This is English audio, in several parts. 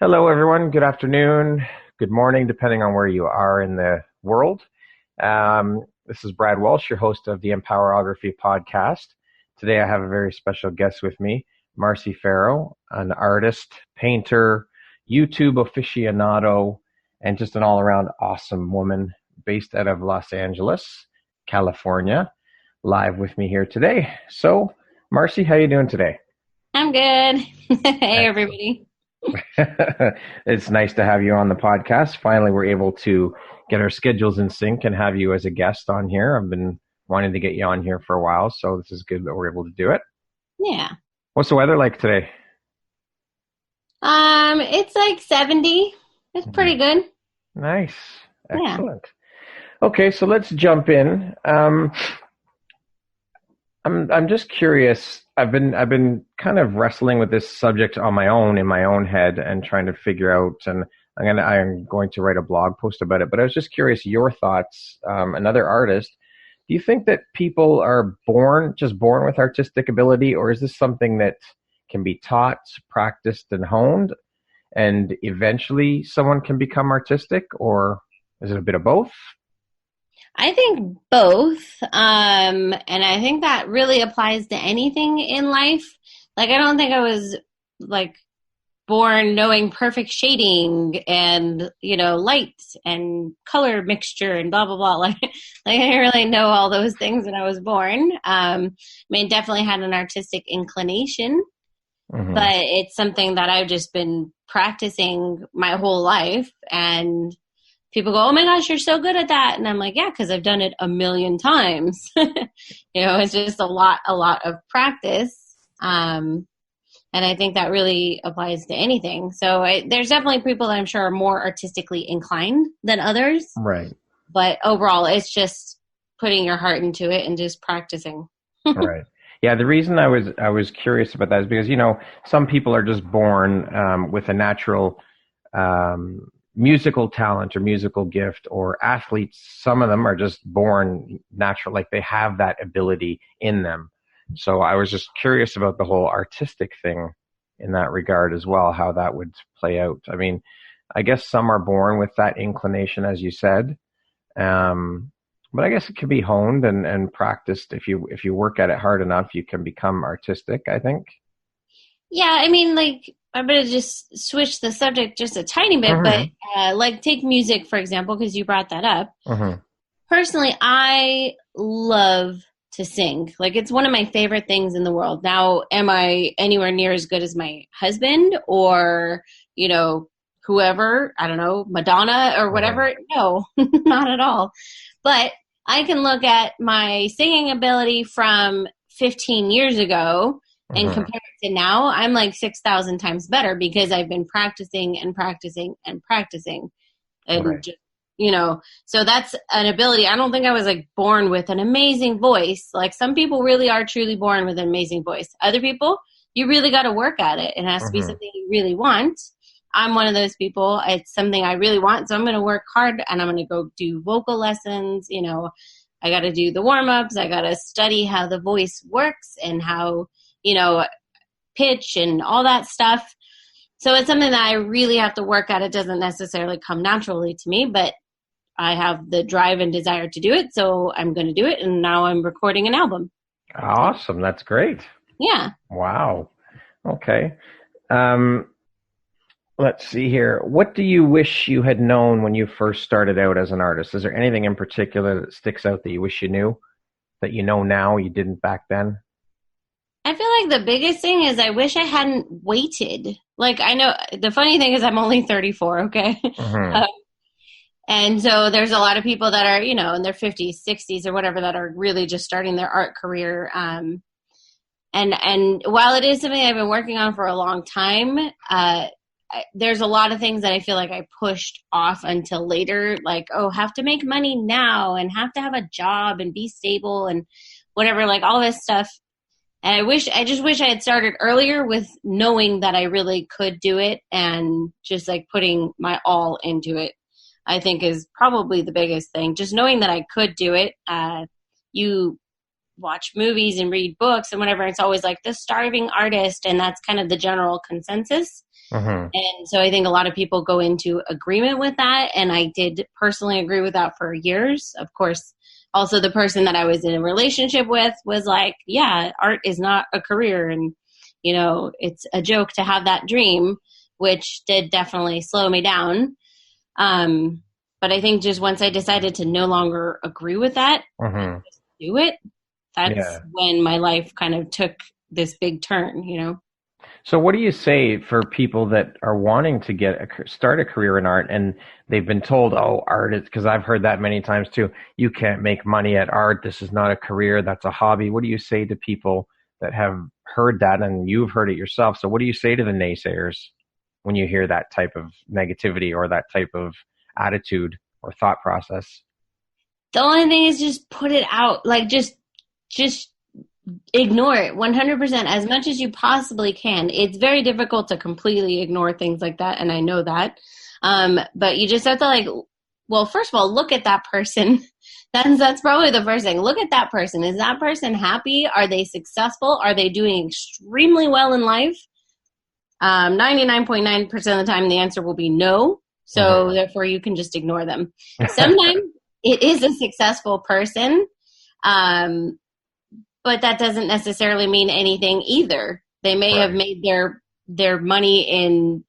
Hello, everyone. Good afternoon. Good morning, depending on where you are in the world. This is Brad Walsh, your host of the Empowerography podcast. Today, I have a very special guest with me, Marcy Ferro, an artist, painter, YouTube aficionado, and just an all-around awesome woman based out of Los Angeles, California, live with me here today. So, Marcy, how you doing today? I'm good. Hey, everybody. It's nice to have you on the podcast. Finally, we're able to get our schedules in sync and have you as a guest on here. I've been wanting to get you on here for a while, so this is good that we're able to do it. Yeah. What's the weather like today? It's like 70. It's pretty good. Nice. Excellent. Yeah. Okay, so let's jump in. I'm just curious. I've been kind of wrestling with this subject on my own in my own head and trying to figure out. And I'm going to write a blog post about it. But I was just curious your thoughts. Another artist. Do you think that people are born with artistic ability, or is this something that can be taught, practiced, and honed, and eventually someone can become artistic, or is it a bit of both? I think both. And I think that really applies to anything in life. Like, I don't think I was like born knowing perfect shading and, light and color mixture and blah, blah, blah. Like I didn't really know all those things when I was born. Definitely had an artistic inclination, but it's something that I've just been practicing my whole life. And people go, "Oh my gosh, you're so good at that." And I'm like, yeah, because I've done it a million times. It's just a lot of practice. And I think that really applies to anything. So there's definitely people that I'm sure are more artistically inclined than others. Right. But overall, it's just putting your heart into it and just practicing. Right. Yeah, the reason I was curious about that is because, some people are just born with a natural musical talent or musical gift, or athletes. Some of them are just born natural, like they have that ability in them. So I was just curious about the whole artistic thing in that regard as well, how that would play out. I mean, I guess some are born with that inclination, as you said. But I guess it can be honed and practiced. If you work at it hard enough, you can become artistic, I think. Yeah, I'm going to just switch the subject just a tiny bit, but take music, for example, because you brought that up. Personally, I love to sing. Like, it's one of my favorite things in the world. Now, am I anywhere near as good as my husband or, whoever, I don't know, Madonna or whatever? No, not at all. But I can look at my singing ability from 15 years ago and compare it to now. I'm like 6,000 times better because I've been practicing and practicing and practicing. And, so that's an ability. I don't think I was like born with an amazing voice. Like, some people really are truly born with an amazing voice. Other people, you really got to work at it. It has to be something you really want. I'm one of those people. It's something I really want. So I'm going to work hard and I'm going to go do vocal lessons. I got to do the warm-ups. I got to study how the voice works and how, pitch and all that stuff. So it's something that I really have to work at. It doesn't necessarily come naturally to me, but I have the drive and desire to do it. So I'm going to do it. And now I'm recording an album. Awesome. That's great. Yeah. Wow. Okay. Let's see here. What do you wish you had known when you first started out as an artist? Is there anything in particular that sticks out that you wish you knew, that you know now you didn't back then? I feel like the biggest thing is I wish I hadn't waited. Like, I know the funny thing is I'm only 34, okay? And so there's a lot of people that are, in their 50s, 60s or whatever that are really just starting their art career. And while it is something I've been working on for a long time, there's a lot of things that I feel like I pushed off until later, like, have to make money now and have to have a job and be stable and whatever, like all this stuff. And I just wish I had started earlier with knowing that I really could do it and just like putting my all into it, I think is probably the biggest thing. Just knowing that I could do it. You watch movies and read books and whatever. It's always like the starving artist. And that's kind of the general consensus. Mm-hmm. And so I think a lot of people go into agreement with that. And I did personally agree with that for years. Of course, also the person that I was in a relationship with was like, yeah, art is not a career. And, it's a joke to have that dream, which did definitely slow me down. But I think just once I decided to no longer agree with that, Mm-hmm. just do it, that's Yeah. when my life kind of took this big turn, So what do you say for people that are wanting to start a career in art and they've been told, oh, art is, because I've heard that many times too, you can't make money at art. This is not a career. That's a hobby. What do you say to people that have heard that and you've heard it yourself? So what do you say to the naysayers when you hear that type of negativity or that type of attitude or thought process? The only thing is just put it out. Like just ignore it 100% as much as you possibly can. It's very difficult to completely ignore things like that, and I know that. But you just have to well, first of all, look at that person. That's probably the first thing. Look at that person. Is that person happy? Are they successful? Are they doing extremely well in life? 99.9% of the time, the answer will be no. So therefore, you can just ignore them. Sometimes it is a successful person. But that doesn't necessarily mean anything either. They may have made their money in,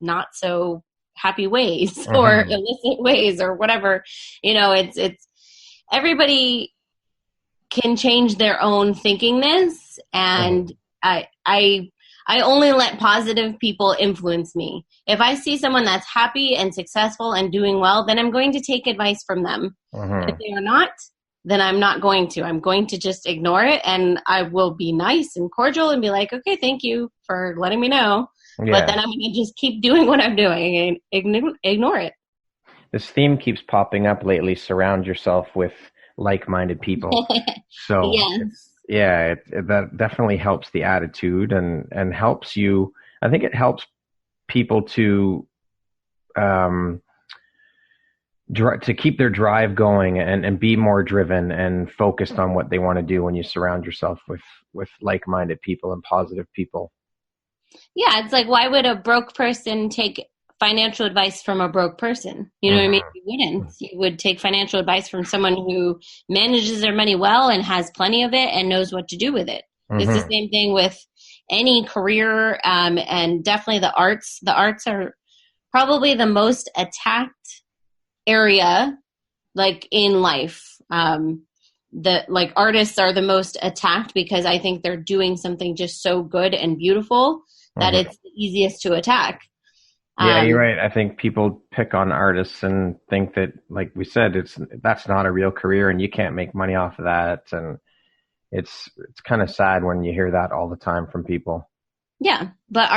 not so happy ways or illicit ways or whatever. It's everybody can change their own thinkingness, and I only let positive people influence me. If I see someone that's happy and successful and doing well, then I'm going to take advice from them. If they are not, then I'm not going to. I'm going to just ignore it, and I will be nice and cordial and be like, okay, thank you for letting me know. Yeah. But then I'm going to just keep doing what I'm doing and ignore it. This theme keeps popping up lately. Surround yourself with like-minded people. So yes. that definitely helps the attitude and helps you. I think it helps people to keep their drive going and be more driven and focused on what they want to do when you surround yourself with like-minded people and positive people. Yeah, it's like, why would a broke person take financial advice from a broke person? You know what I mean? You wouldn't. You would take financial advice from someone who manages their money well and has plenty of it and knows what to do with it. It's the same thing with any career, and definitely the arts. The arts are probably the most attacked area in life. Artists are the most attacked because I think they're doing something just so good and beautiful that it's the easiest to attack. Yeah, you're right. I think people pick on artists and think that, like we said, that's not a real career and you can't make money off of that. And it's kind of sad when you hear that all the time from people. Yeah, but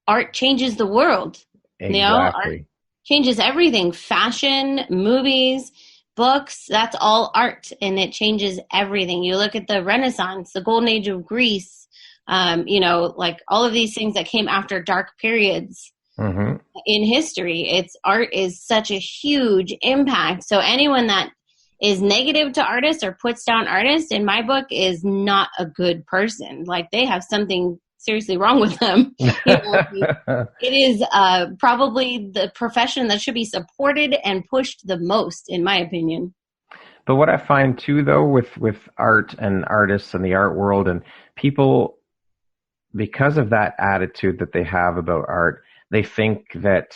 art changes the world. Exactly. Art changes everything. Fashion, movies, books, that's all art, and it changes everything. You look at the Renaissance, the Golden Age of Greece, all of these things that came after dark periods in history. Art is such a huge impact. So anyone that is negative to artists or puts down artists, in my book, is not a good person. They have something seriously wrong with them. It is probably the profession that should be supported and pushed the most, in my opinion. But what I find too, though, with art and artists and the art world and people, because of that attitude that they have about art, they think that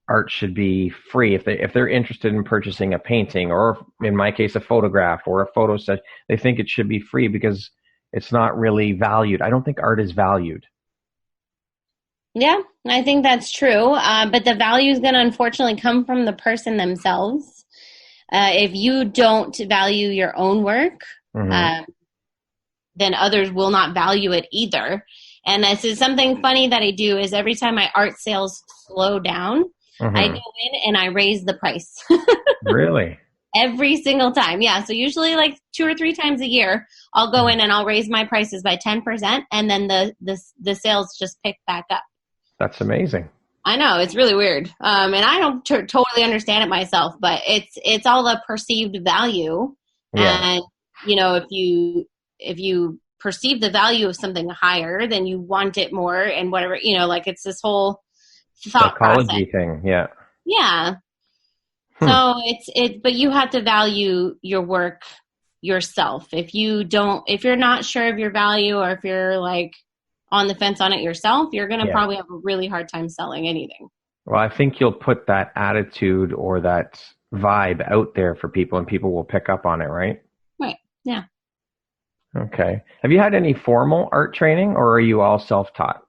art should be free. If they're interested in purchasing a painting, or in my case, a photograph or a photo set, they think it should be free because it's not really valued. I don't think art is valued. Yeah, I think that's true. But the value is going to unfortunately come from the person themselves. If you don't value your own work, then others will not value it either. And this is something funny that I do is every time my art sales slow down, I go in and I raise the price. Really? Every single time. Yeah. So usually 2 or 3 times a year, I'll go in and I'll raise my prices by 10%, and then the sales just pick back up. That's amazing. I know, it's really weird. And I don't totally understand it myself, but it's all the perceived value. Yeah. And, if you perceive the value of something higher, then you want it more and whatever, like it's this whole thought psychology process thing. Yeah. Yeah. So but you have to value your work yourself. If you're not sure of your value, or if you're like on the fence on it yourself, you're going to probably have a really hard time selling anything. Well, I think you'll put that attitude or that vibe out there for people, and people will pick up on it, right? Right. Yeah. Okay. Have you had any formal art training, or are you all self-taught?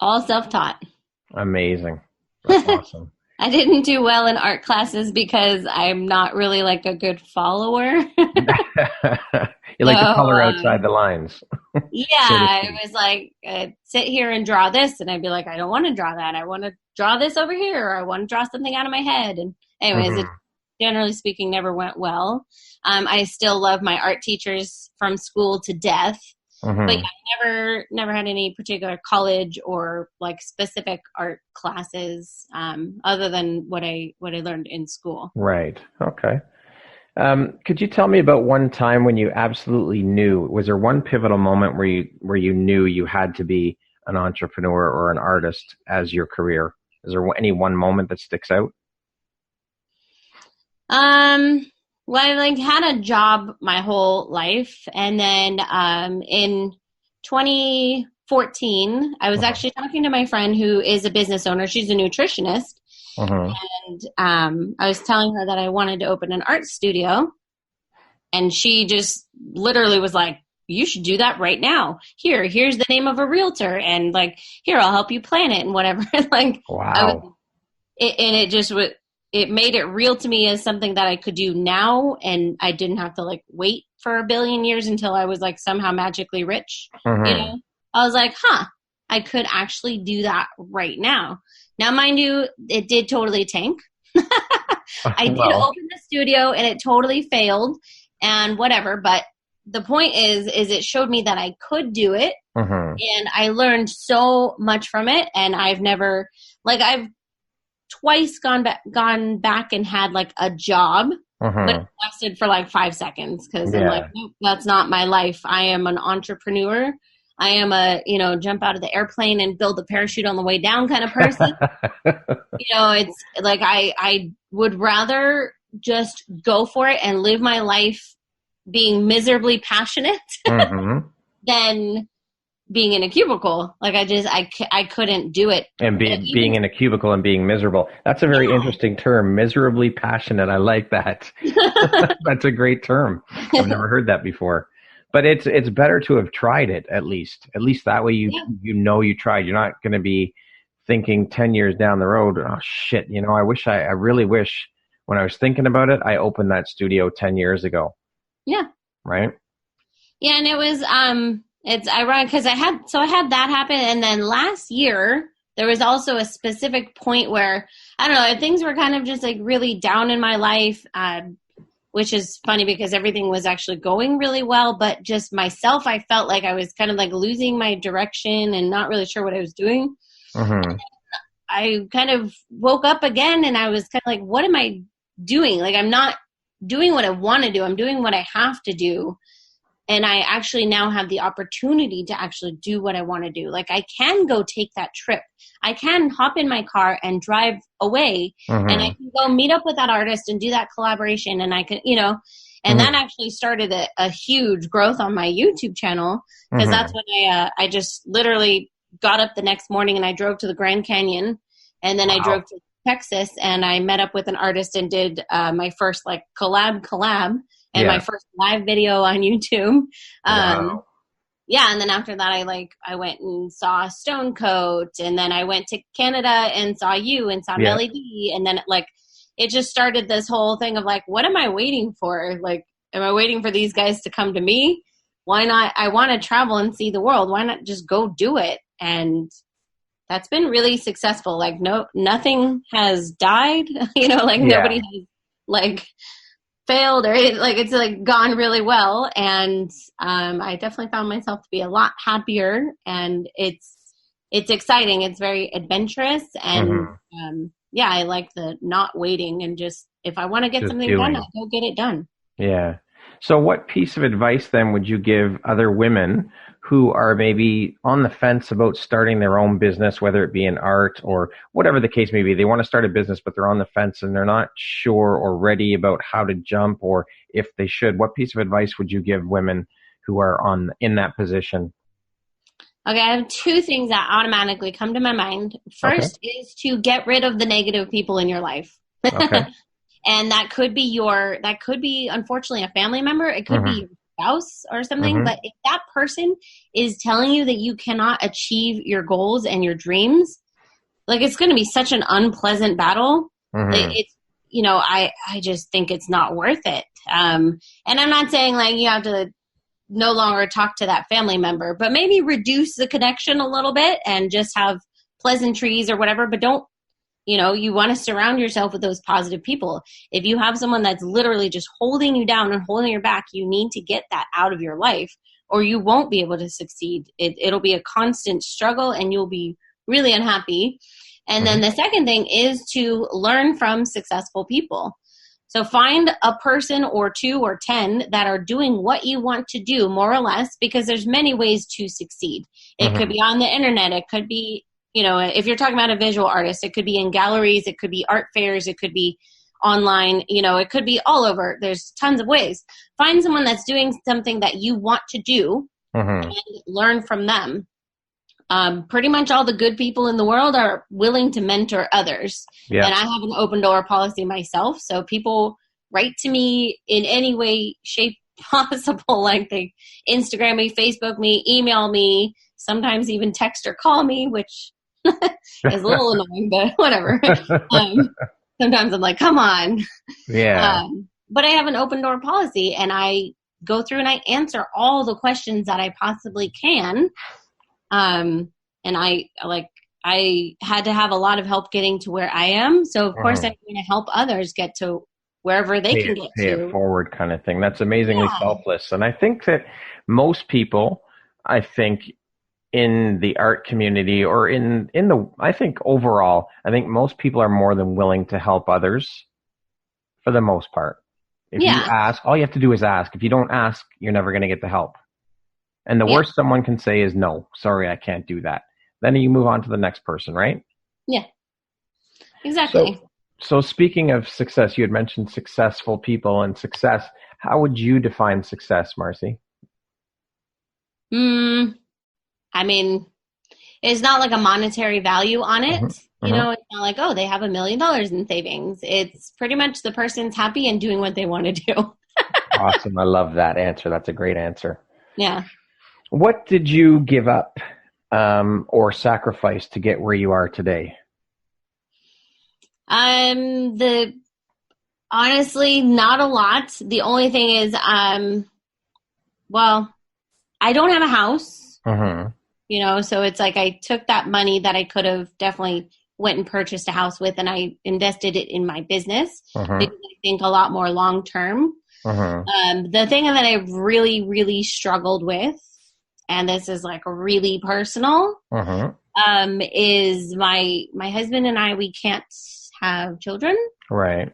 All self-taught. Amazing. That's awesome. I didn't do well in art classes because I'm not really like a good follower. You like to color outside the lines. Yeah, it was like, sit here and draw this. And I'd be like, I don't want to draw that. I want to draw this over here. Or I want to draw something out of my head. And anyways, it, generally speaking, never went well. I still love my art teachers from school to death. But yeah, I never had any particular college or like specific art classes other than what I learned in school. Right. Okay. Could you tell me about one time when you absolutely knew? Was there one pivotal moment where you knew you had to be an entrepreneur or an artist as your career? Is there any one moment that sticks out? Well, I like had a job my whole life, and then in 2014, I was actually talking to my friend who is a business owner. She's a nutritionist, and I was telling her that I wanted to open an art studio, and she just literally was like, "You should do that right now. Here's the name of a realtor, and like here, I'll help you plan it and whatever." Like, wow, it made it real to me as something that I could do now, and I didn't have to like wait for a billion years until I was like somehow magically rich. I was like, I could actually do that right now. Now, mind you, it did totally tank. I did open the studio and it totally failed and whatever, but the point is it showed me that I could do it, and I learned so much from it, and I've twice gone back and had like a job, but it lasted for like 5 seconds because I'm like, nope, that's not my life. I am an entrepreneur. I am a, jump out of the airplane and build a parachute on the way down kind of person. It's like I would rather just go for it and live my life being miserably passionate than being in a cubicle. Like I couldn't do it. And being in a cubicle and being miserable. That's a very interesting term. Miserably passionate. I like that. That's a great term. I've never heard that before. But it's better to have tried it at least. At least that way you tried. You're not going to be thinking 10 years down the road, oh shit, I really wish when I was thinking about it, I opened that studio 10 years ago. Yeah. Right? Yeah, and it was it's ironic because I had that happen, and then last year there was also a specific point where I don't know, things were kind of just like really down in my life, which is funny because everything was actually going really well, but just myself, I felt like I was kind of like losing my direction and not really sure what I was doing. I kind of woke up again, and I was kind of like, what am I doing? Like, I'm not doing what I want to do. I'm doing what I have to do. And I actually now have the opportunity to actually do what I want to do. Like, I can go take that trip. I can hop in my car and drive away, and I can go meet up with that artist and do that collaboration. And I can, and that actually started a huge growth on my YouTube channel, because that's when I just literally got up the next morning and I drove to the Grand Canyon, and then I drove to Texas, and I met up with an artist and did my first like collab and my first live video on YouTube. And then after that I went and saw Stone Coat, and then I went to Canada and saw you and saw Melly D, and then it just started this whole thing of like, what am I waiting for? Like, am I waiting for these guys to come to me? Why not? I want to travel and see the world. Why not just go do it? And that's been really successful. Like, nothing has died, nobody has like failed, or it's like gone really well. And I definitely found myself to be a lot happier, and it's exciting. It's very adventurous, and I like the not waiting, and just if I want to get something done, I'll go get it done. Yeah. So what piece of advice then would you give other women who are maybe on the fence about starting their own business, whether it be in art or whatever the case may be? They want to start a business, but they're on the fence and they're not sure or ready about how to jump or if they should. What piece of advice would you give women who are in that position? Okay, I have two things that automatically come to my mind. First is to get rid of the negative people in your life. Okay. And that could be unfortunately a family member. It could be your spouse or something. But if that person is telling you that you cannot achieve your goals and your dreams, like it's going to be such an unpleasant battle. It's, I just think it's not worth it. And I'm not saying like you have to no longer talk to that family member, but maybe reduce the connection a little bit and just have pleasantries or whatever, but don't, you want to surround yourself with those positive people. If you have someone that's literally just holding you down and holding your back, you need to get that out of your life or you won't be able to succeed. It'll be a constant struggle and you'll be really unhappy. And then the second thing is to learn from successful people. So find a person or 2 or 10 that are doing what you want to do, more or less, because there's many ways to succeed. It could be on the internet. It could be, if you're talking about a visual artist, it could be in galleries. It could be art fairs. It could be online. It could be all over. There's tons of ways. Find someone that's doing something that you want to do and learn from them. Pretty much all the good people in the world are willing to mentor others. Yeah. And I have an open door policy myself. So people write to me in any way, shape possible. Like they Instagram me, Facebook me, email me, sometimes even text or call me, which is a little annoying, but whatever. Sometimes I'm like, come on. Yeah. But I have an open door policy and I go through and I answer all the questions that I possibly can. And I had to have a lot of help getting to where I am. So of course I'm going to help others get to wherever they can get to. Pay it forward kind of thing. That's amazingly selfless. And I think that most people, in the art community or I think overall, I think most people are more than willing to help others for the most part. If you ask, all you have to do is ask. If you don't ask, you're never going to get the help. And the worst someone can say is, no, sorry, I can't do that. Then you move on to the next person, right? Yeah, exactly. So speaking of success, you had mentioned successful people and success. How would you define success, Marcy? I mean, it's not like a monetary value on it. It's not like, oh, they have $1 million in savings. It's pretty much the person's happy and doing what they want to do. Awesome. I love that answer. That's a great answer. Yeah. What did you give up or sacrifice to get where you are today? Honestly, not a lot. The only thing is, I don't have a house, so it's like I took that money that I could have definitely went and purchased a house with and I invested it in my business because I think a lot more long term. The thing that I really, really struggled with, and this is like really personal, is my husband and I, we can't have children. Right.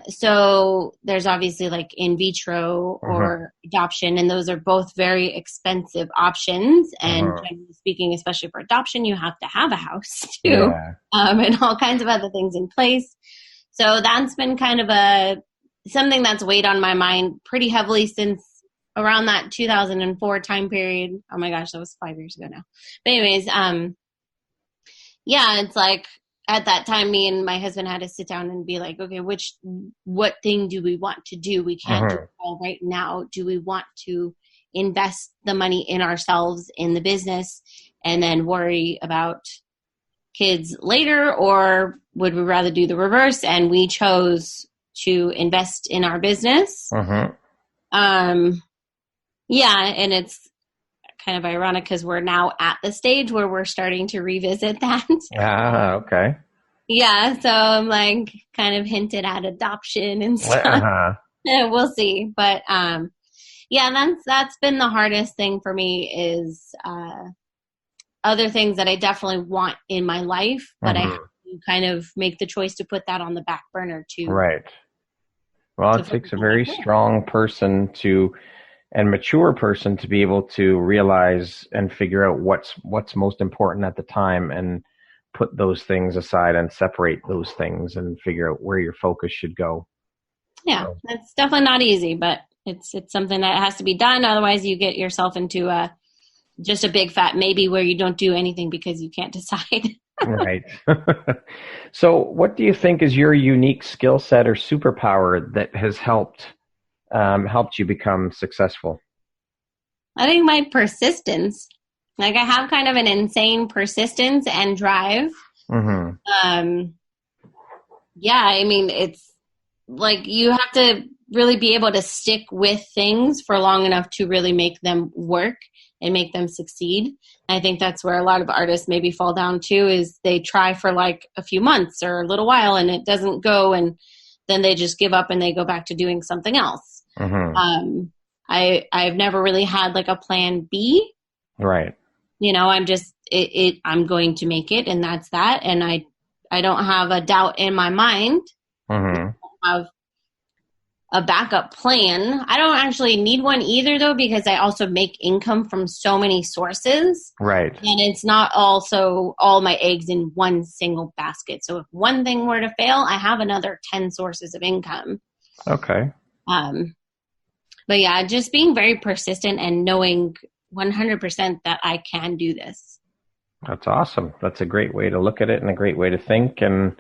So there's obviously like in vitro or adoption, and those are both very expensive options. And generally speaking, especially for adoption, you have to have a house too, and all kinds of other things in place. So that's been kind of something that's weighed on my mind pretty heavily since around that 2004 time period. Oh my gosh, that was 5 years ago now. But anyways, it's like at that time, me and my husband had to sit down and be like, okay, what thing do we want to do? We can't do it all right now. Do we want to invest the money in ourselves, in the business, and then worry about kids later? Or would we rather do the reverse? And we chose to invest in our business. And it's kind of ironic because we're now at the stage where we're starting to revisit that. Okay. Yeah, so I'm like kind of hinted at adoption and stuff. We'll see. But that's been the hardest thing for me is other things that I definitely want in my life, but I have to kind of make the choice to put that on the back burner too. Right. Well, it takes a very strong person and mature person to be able to realize and figure out what's most important at the time and put those things aside and separate those things and figure out where your focus should go. Yeah, so. It's definitely not easy, but it's something that has to be done. Otherwise, you get yourself into just a big fat maybe where you don't do anything because you can't decide. Right. So what do you think is your unique skill set or superpower that has helped you become successful? I think my persistence. Like I have kind of an insane persistence and drive. Mm-hmm. Yeah, I mean, it's like you have to really be able to stick with things for long enough to really make them work and make them succeed. And I think that's where a lot of artists maybe fall down to, is they try for like a few months or a little while and it doesn't go, and then they just give up and they go back to doing something else. Mm-hmm. I've never really had like a plan B. Right. You know, I'm just, I'm going to make it, and that's that. And I don't have a doubt in my mind. Mm-hmm. I have a backup plan. I don't actually need one either, though, because I also make income from so many sources. Right. And it's not also all my eggs in one single basket. So if one thing were to fail, I have another 10 sources of income. Okay. But yeah, just being very persistent and knowing 100% that I can do this. That's awesome. That's a great way to look at it and a great way to think, and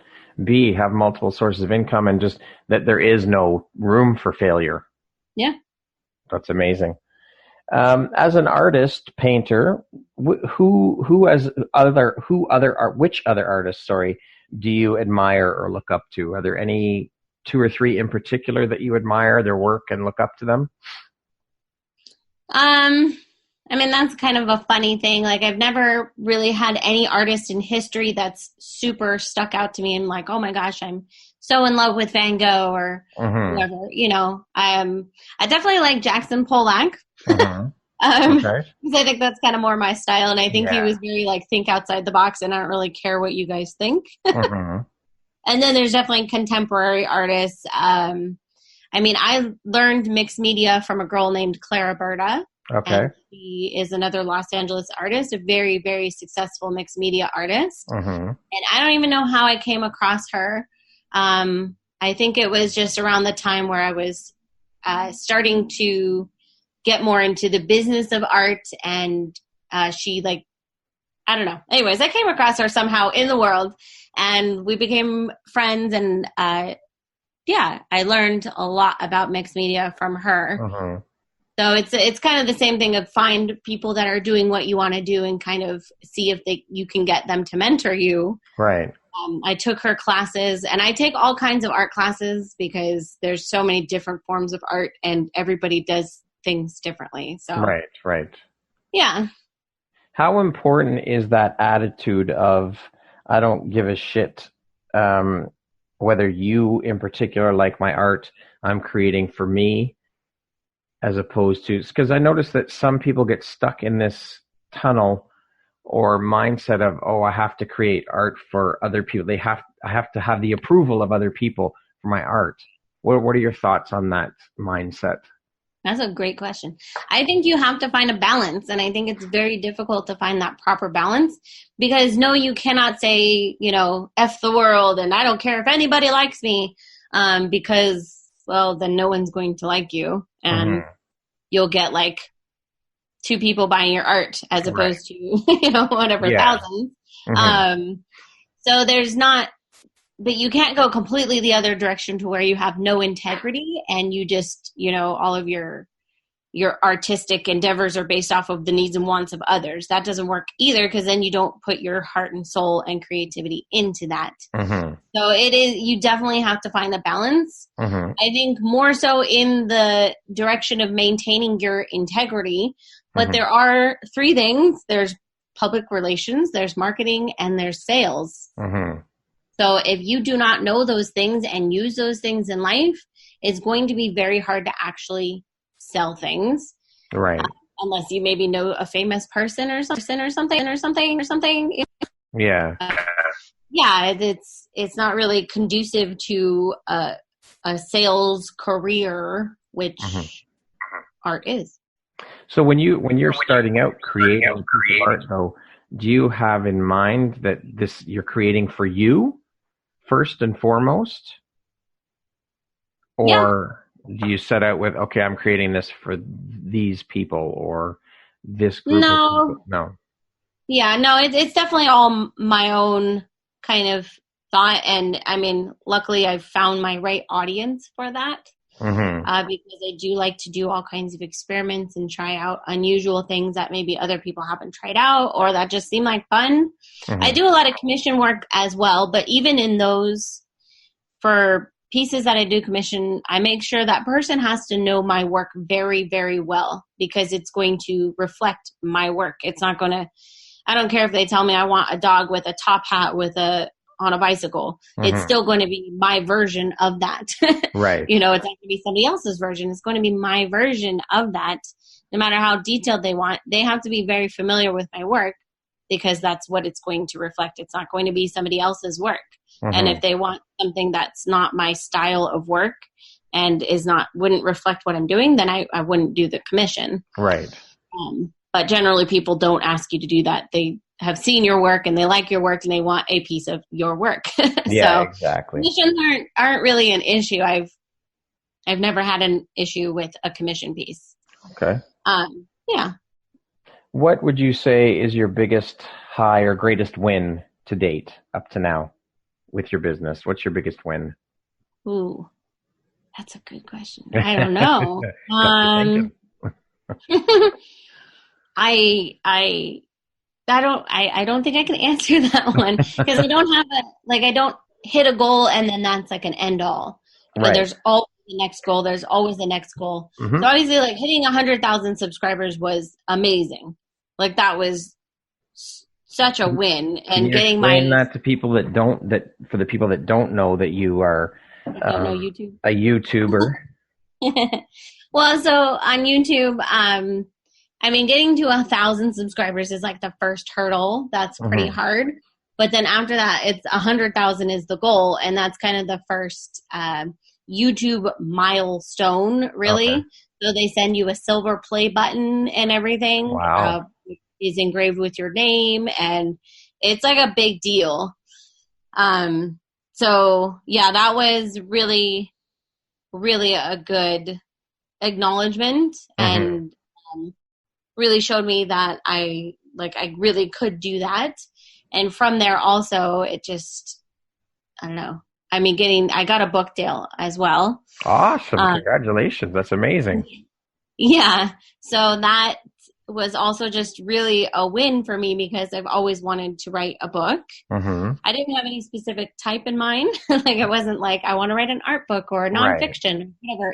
have multiple sources of income, and just that there is no room for failure. Yeah. That's amazing. As an artist, painter, which other artists, do you admire or look up to? Are there any 2 or 3 in particular that you admire their work and look up to them? I mean, that's kind of a funny thing. Like, I've never really had any artist in history that's super stuck out to me and like, oh my gosh, I'm so in love with Van Gogh or whatever. You know, I definitely like Jackson Pollock. Okay. Because I think that's kind of more my style, and I think he was very like think outside the box, and I don't really care what you guys think. And then there's definitely contemporary artists. I mean, I learned mixed media from a girl named Clara Berta. Okay. And she is another Los Angeles artist, a very, very successful mixed media artist. And I don't even know how I came across her. I think it was just around the time where I was starting to get more into the business of art, and she like, I don't know. Anyways, I came across her somehow in the world, and we became friends, and yeah, I learned a lot about mixed media from her. So it's kind of the same thing of find people that are doing what you want to do and kind of see if you can get them to mentor you. Right. I took her classes, and I take all kinds of art classes because there's so many different forms of art and everybody does things differently. So right. Yeah. How important is that attitude of I don't give a shit whether you in particular like my art, I'm creating for me, as opposed to, because I noticed that some people get stuck in this tunnel or mindset of, oh, I have to create art for other people. I have to have the approval of other people for my art. What are your thoughts on that mindset? That's a great question. I think you have to find a balance, and I think it's very difficult to find that proper balance because no, you cannot say, you know, F the world and I don't care if anybody likes me, because well, then no one's going to like you, and you'll get like 2 people buying your art as opposed to, you know, whatever, thousands. So there's not, but you can't go completely the other direction to where you have no integrity and you just, you know, all of your artistic endeavors are based off of the needs and wants of others. That doesn't work either, because then you don't put your heart and soul and creativity into that. So you definitely have to find the balance. I think more so in the direction of maintaining your integrity, but there are 3 things. There's public relations, there's marketing, and there's sales. So if you do not know those things and use those things in life, it's going to be very hard to actually sell things. Right. Unless you maybe know a famous person or something. Yeah. Yeah, it's not really conducive to a sales career, which art is. So when you're starting out creating a piece of art, though, do you have in mind that you're creating for you first and foremost? Or do you set out with, okay, I'm creating this for these people or this group of people? No. Yeah, no, it's definitely all my own kind of thought. And I mean, luckily I've found my right audience for that. Because I do like to do all kinds of experiments and try out unusual things that maybe other people haven't tried out or that just seem like fun. I do a lot of commission work as well, but even in those, for pieces that I do commission, I make sure that person has to know my work very, very well because it's going to reflect my work. It's not going to, I don't care if they tell me I want a dog with a top hat on a bicycle. It's still going to be my version of that. Right. It's not going to be somebody else's version. It's going to be my version of that. No matter how detailed they want, they have to be very familiar with my work because that's what it's going to reflect. It's not going to be somebody else's work. And if they want something that's not my style of work and wouldn't reflect what I'm doing, then I wouldn't do the commission. Right. But generally people don't ask you to do that. They have seen your work and they like your work and they want a piece of your work. Yeah, exactly. Commissions aren't really an issue. I've never had an issue with a commission piece. Okay. Yeah. What would you say is your biggest high or greatest win to date up to now with your business? What's your biggest win? Ooh, that's a good question. I don't know. I don't think I can answer that one because I don't have I don't hit a goal and then that's like an end all. Right. There's always the next goal. There's always the next goal. So obviously hitting 100,000 subscribers was amazing. That was such a win. And getting that to people for the people that don't know that you are don't know YouTube. A YouTuber. Well, so on YouTube, getting to 1,000 subscribers is the first hurdle. That's pretty hard. But then after that, it's 100,000 is the goal. And that's kind of the first YouTube milestone, really. Okay. So they send you a silver play button and everything. Wow. Is engraved with your name. And it's a big deal. So yeah, that was really, really a good acknowledgement and really showed me that I really could do that. And from there also, it just, I don't know. I got a book deal as well. Awesome. Congratulations. That's amazing. Yeah. So that was also just really a win for me because I've always wanted to write a book. I didn't have any specific type in mind. It wasn't I want to write an art book or a nonfiction, whatever,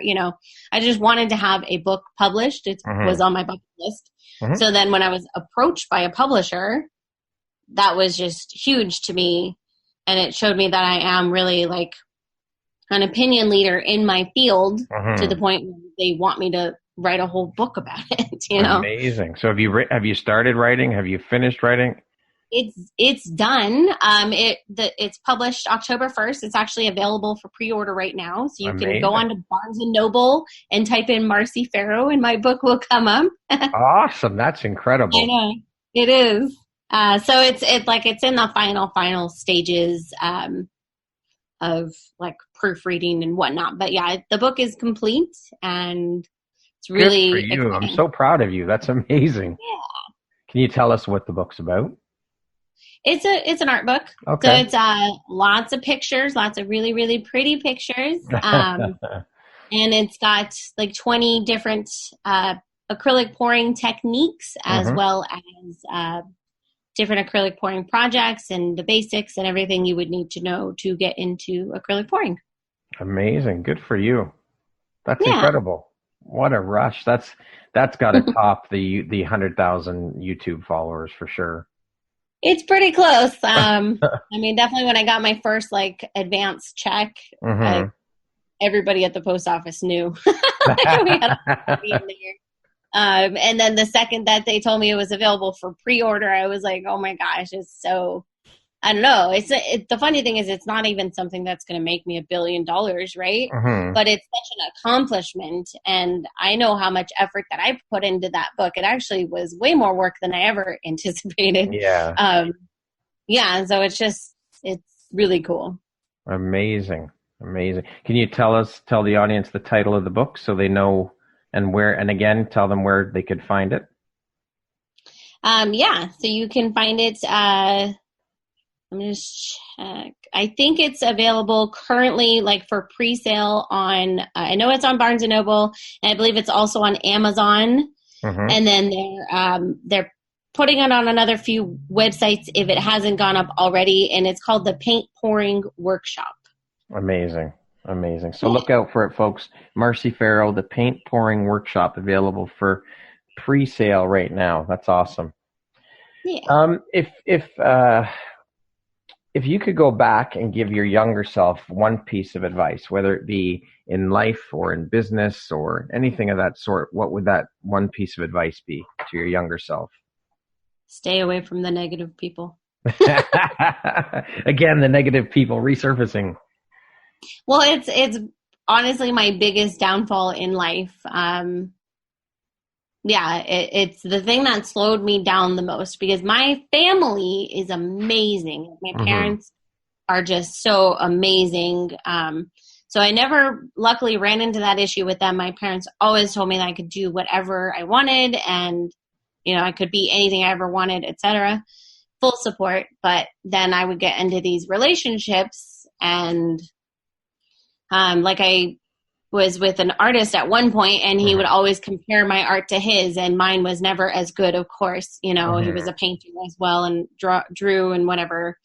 I just wanted to have a book published. It was on my bucket list. So then when I was approached by a publisher, that was just huge to me. And it showed me that I am really an opinion leader in my field to the point where they want me to write a whole book about it, Amazing. So have you started writing? Have you finished writing? It's done. It's published October 1st. It's actually available for pre-order right now. So you can go on to Barnes & Noble and type in Marcy Ferro and my book will come up. Awesome. That's incredible. I know. It is. So it's in the final stages of proofreading and whatnot. But yeah, the book is complete and it's really good for you. Exciting. I'm so proud of you. That's amazing. Yeah. Can you tell us what the book's about? It's an art book. Okay. So it's lots of pictures, lots of really, really pretty pictures. And it's got 20 different acrylic pouring techniques as well as different acrylic pouring projects and the basics and everything you would need to know to get into acrylic pouring. Amazing. Good for you. That's incredible. What a rush. That's got to top the 100,000 YouTube followers for sure. It's pretty close. Definitely when I got my first advance check, everybody at the post office knew. We had a in there. And then the second that they told me it was available for pre-order, I was like, oh my gosh, it's so I don't know. The funny thing is it's not even something that's going to make me $1 billion, right? But it's such an accomplishment. And I know how much effort that I put into that book. It actually was way more work than I ever anticipated. Yeah. And so it's really cool. Amazing. Can you tell the audience the title of the book so they know and again, tell them where they could find it? So you can find it, I'm going to check. I think it's available currently like for pre-sale on, I know it's on Barnes & Noble, and I believe it's also on Amazon. And then they're putting it on another few websites if it hasn't gone up already, and it's called the Paint Pouring Workshop. Amazing. So look out for it, folks. Marcy Ferro, the Paint Pouring Workshop, available for pre-sale right now. That's awesome. Yeah. If you could go back and give your younger self one piece of advice, whether it be in life or in business or anything of that sort, what would that one piece of advice be to your younger self? Stay away from the negative people. Again, the negative people resurfacing. Well, it's honestly my biggest downfall in life. It's the thing that slowed me down the most, because my family is amazing. My parents are just so amazing. So I never luckily ran into that issue with them. My parents always told me that I could do whatever I wanted, and I could be anything I ever wanted, etc. Full support. But then I would get into these relationships, and like I was with an artist at one point, and he would always compare my art to his, and mine was never as good, of course. He was a painter as well and drew and whatever.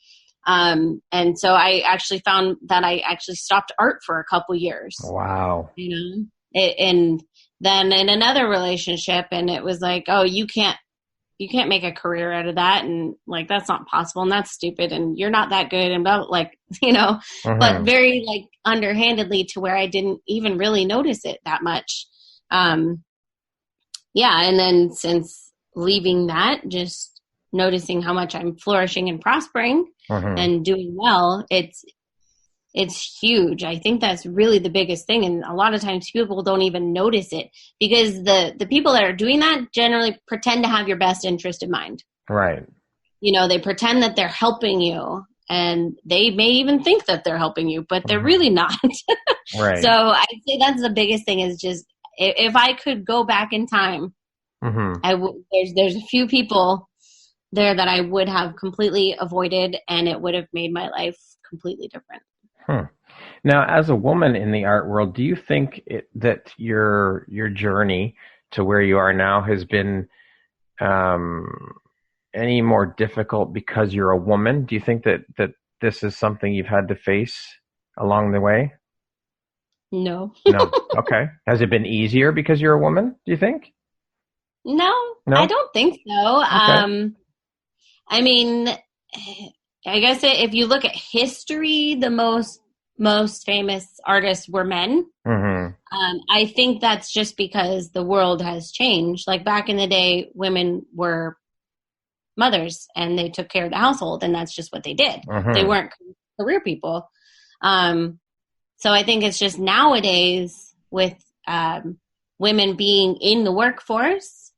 And so I actually found that I actually stopped art for a couple years. Wow. And then in another relationship, and it was like, oh, you can't make a career out of that, and like that's not possible, and that's stupid, and you're not that good, and blah, but very like underhandedly, to where I didn't even really notice it that much. And then since leaving that, just noticing how much I'm flourishing and prospering and doing well, it's huge. I think that's really the biggest thing. And a lot of times people don't even notice it, because the people that are doing that generally pretend to have your best interest in mind. Right. They pretend that they're helping you, and they may even think that they're helping you, but they're really not. Right. So I'd say that's the biggest thing, is just, if I could go back in time, there's a few people there that I would have completely avoided, and it would have made my life completely different. Now, as a woman in the art world, do you think that your journey to where you are now has been any more difficult because you're a woman? Do you think that this is something you've had to face along the way? No. No. Okay. Has it been easier because you're a woman, do you think? No? I don't think so. Okay. I mean, I guess if you look at history, the most famous artists were men. I think that's just because the world has changed. Like back in the day, women were mothers, and they took care of the household, and that's just what they did. They weren't career people. So I think it's just nowadays, with women being in the workforce,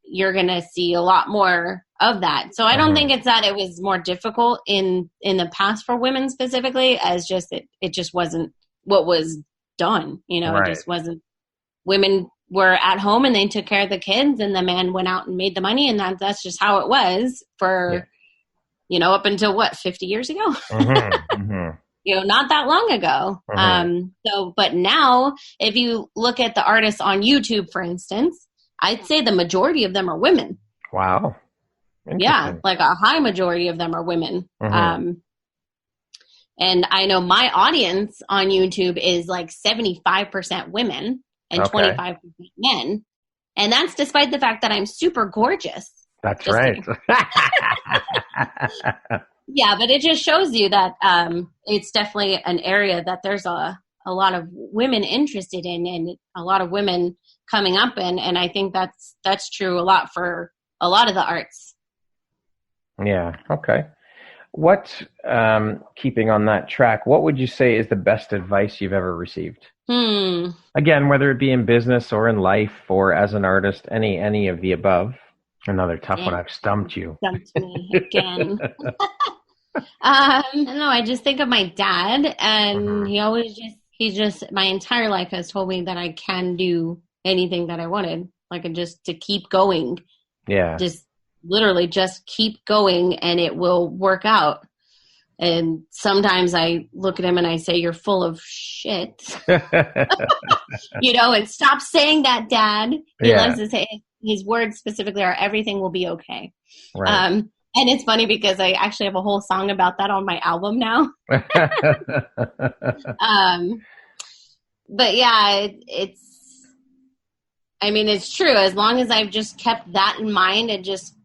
you're going to see a lot more of that. So I don't think it's that it was more difficult in the past for women specifically, as just it just wasn't what was done. It just wasn't. Women were at home and they took care of the kids, and the man went out and made the money, and that's just how it was for up until 50 years ago. Not that long ago. But now, if you look at the artists on YouTube, for instance, I'd say the majority of them are women. Wow. Yeah, like a high majority of them are women. And I know my audience on YouTube is like 75% women and 25% men. And that's despite the fact that I'm super gorgeous. That's right. Yeah, but it just shows you that it's definitely an area that there's a lot of women interested in, and a lot of women coming up in. And I think that's true a lot for a lot of the arts. Yeah. Okay. What, keeping on that track, what would you say is the best advice you've ever received? Again, whether it be in business or in life or as an artist, any of the above. Another tough one. I've stumped you. Stumped me again. I don't know. I just think of my dad, and he just my entire life has told me that I can do anything that I wanted. Like, just to keep going. Yeah. Just literally just keep going and it will work out. And sometimes I look at him and I say, "You're full of shit." And stop saying that, Dad. He loves to say, his words specifically are, "Everything will be okay." Right. And it's funny because I actually have a whole song about that on my album now. But yeah, it's true. As long as I've just kept that in mind and just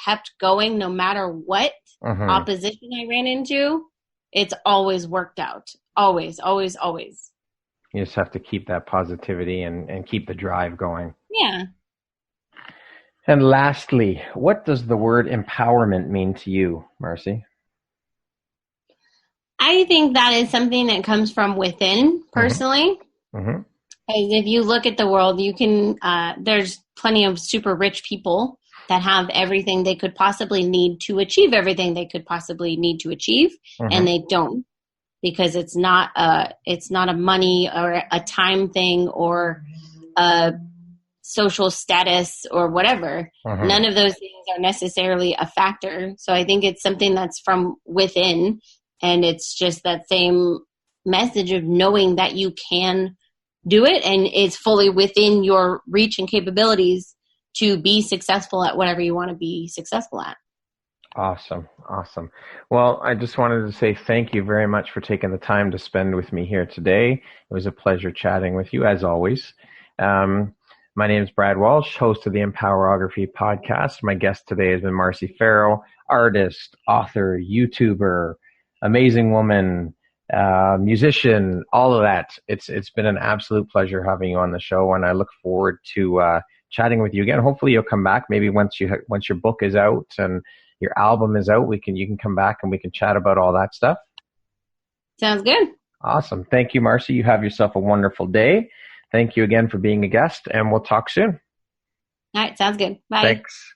kept going, no matter what opposition I ran into, it's always worked out. Always, always, always. You just have to keep that positivity and keep the drive going. Yeah. And lastly, what does the word empowerment mean to you, Marcy? I think that is something that comes from within, personally. Because if you look at the world, you can, there's plenty of super rich people that have everything they could possibly need to achieve everything they could possibly need to achieve, and they don't, because it's not a money or a time thing or a social status or whatever. None of those things are necessarily a factor. So I think it's something that's from within, and it's just that same message of knowing that you can do it and it's fully within your reach and capabilities to be successful at whatever you want to be successful at. Awesome. Well, I just wanted to say thank you very much for taking the time to spend with me here today. It was a pleasure chatting with you, as always. My name is Brad Walsh, host of the Empowerography podcast. My guest today has been Marcy Ferro, artist, author, YouTuber, amazing woman, musician, all of that. It's been an absolute pleasure having you on the show, and I look forward to chatting with you again. Hopefully you'll come back maybe once your book is out and your album is out. You can come back and we can chat about all that stuff. Sounds good. Awesome. Thank you, Marcy. You have yourself a wonderful day. Thank you again for being a guest, and we'll talk soon. All right. Sounds good. Bye. Thanks.